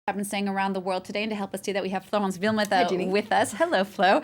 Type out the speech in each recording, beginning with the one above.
I've been saying around the world today, and to help us do that, we have Florence Wilmoth with us. Hello, Flo.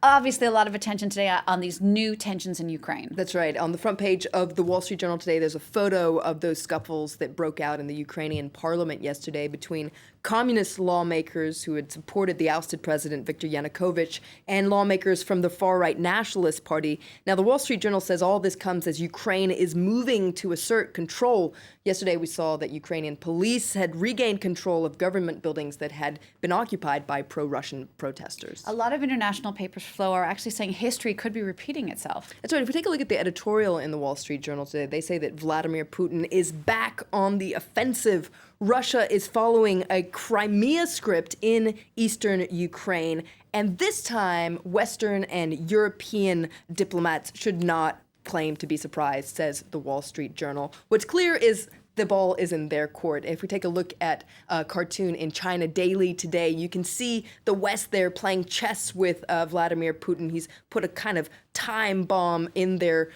Obviously, a lot of attention today on these new tensions in Ukraine. That's right. On the front page of the Wall Street Journal today, there's a photo of those scuffles that broke out in the Ukrainian parliament yesterday between communist lawmakers who had supported the ousted president Viktor Yanukovych and lawmakers from the far-right Nationalist Party. Now, the Wall Street Journal says all this comes as Ukraine is moving to assert control. Yesterday, we saw that Ukrainian police had regained control of government buildings that had been occupied by pro-Russian protesters. A lot of international papers, Flo, are actually saying history could be repeating itself. That's right. If we take a look at the editorial in the Wall Street Journal today, they say that Vladimir Putin is back on the offensive. Russia is following a Crimea script in eastern Ukraine. And this time, Western and European diplomats should not claim to be surprised, says the Wall Street Journal. What's clear is the ball is in their court. If we take a look at a cartoon in China Daily today, you can see the West there playing chess with Vladimir Putin. He's put a kind of time bomb in their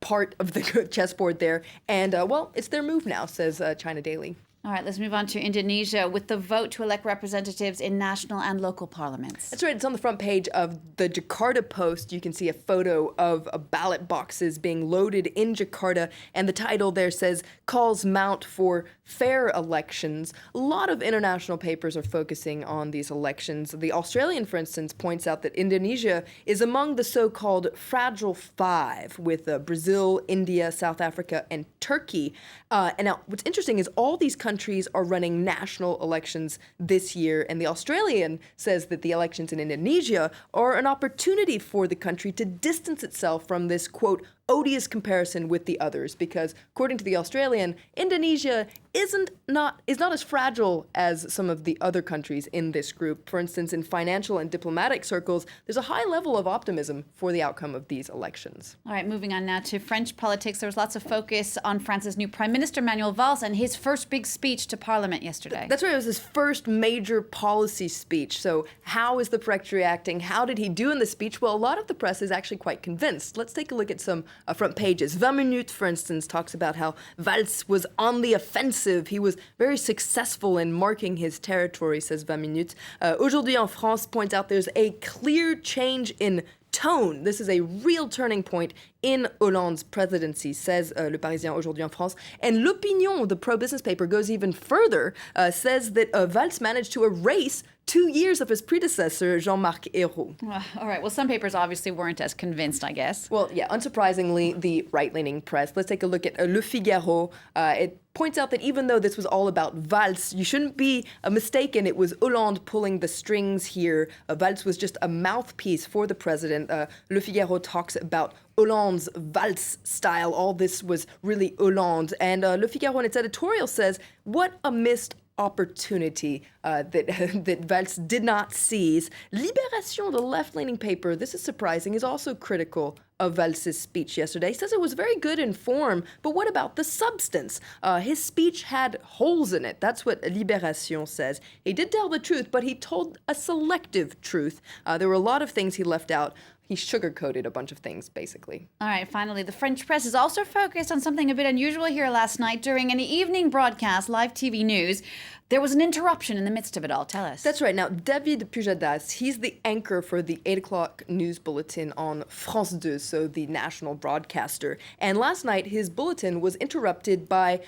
part of the chessboard there. And, well, it's their move now, says China Daily. All right, let's move on to Indonesia with the vote to elect representatives in national and local parliaments. That's right. It's on the front page of the Jakarta Post. You can see a photo of ballot boxes being loaded in Jakarta, and the title there says, "Calls Mount for Fair Elections." A lot of international papers are focusing on these elections. The Australian, for instance, points out that Indonesia is among the so-called Fragile Five, with Brazil, India, South Africa, and Turkey. And now what's interesting is all these countries are running national elections this year, and the Australian says that the elections in Indonesia are an opportunity for the country to distance itself from this, quote, odious comparison with the others, because according to the Australian, Indonesia is not as fragile as some of the other countries in this group. For instance, in financial and diplomatic circles, there's a high level of optimism for the outcome of these elections. All right, moving on now to French politics. There was lots of focus on France's new Prime Minister, Manuel Valls, and his first big speech to Parliament yesterday. That's right. It was his first major policy speech. So how is the press reacting? How did he do in the speech? Well, a lot of the press is actually quite convinced. Let's take a look at some front pages. 20 Minutes, for instance, talks about how Valls was on the offensive. He was very successful in marking his territory, says 20 Minutes. Aujourd'hui en France points out there's a clear change in tone. This is a real turning point in Hollande's presidency, says Le Parisien aujourd'hui en France. And L'Opinion, the pro-business paper, goes even further, says that Valls managed to erase 2 years of his predecessor, Jean-Marc Ayrault. All right. Well, some papers obviously weren't as convinced, I guess. Well, yeah, unsurprisingly, the right-leaning press. Let's take a look at Le Figaro. It points out that even though this was all about Valls, you shouldn't be mistaken. It was Hollande pulling the strings here. Valls was just a mouthpiece for the president. Le Figaro talks about Hollande's Valls style. All this was really Hollande. And Le Figaro in its editorial says, what a missed opportunity that Valls did not seize. Libération, the left-leaning paper, this is surprising, is also critical of Valls' speech yesterday. He says it was very good in form, but what about the substance? His speech had holes in it. That's what Libération says. He did tell the truth, but he told a selective truth. There were a lot of things he left out. He sugarcoated a bunch of things, basically. All right, finally, the French press is also focused on something a bit unusual here last night. During an evening broadcast, live TV news, there was an interruption in the midst of it all. Tell us. That's right. Now, David Pujadas, he's the anchor for the 8 o'clock news bulletin on France 2, so the national broadcaster. And last night, his bulletin was interrupted by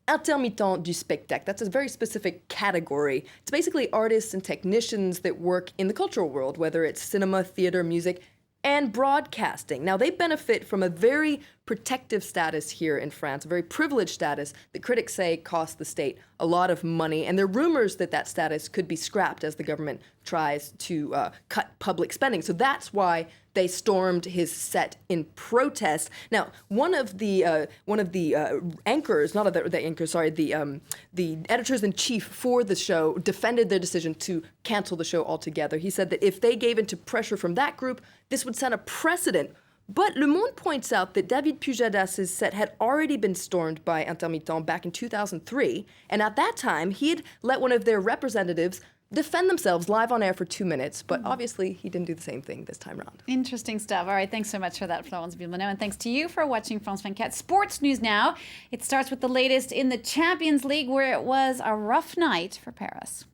intermittent du spectacle. That's a very specific category. It's basically artists and technicians that work in the cultural world, whether it's cinema, theater, music, and broadcasting. Now, they benefit from a very protective status here in France, a very privileged status that critics say costs the state a lot of money. And there are rumors that that status could be scrapped as the government tries to cut public spending. So that's why they stormed his set in protest. Now, one of the anchors, not the anchor, sorry, the editors-in-chief for the show defended their decision to cancel the show altogether. He said that if they gave in to pressure from that group, this would set a precedent. But Le Monde points out that David Pujadas' set had already been stormed by Intermittent back in 2003, and at that time, he had let one of their representatives defend themselves live on air for 2 minutes, but obviously he didn't do the same thing this time around. Interesting stuff. All right, thanks so much for that, Florence Wilmoth, and thanks to you for watching France 24. Sports news now. It starts with the latest in the Champions League, where it was a rough night for Paris.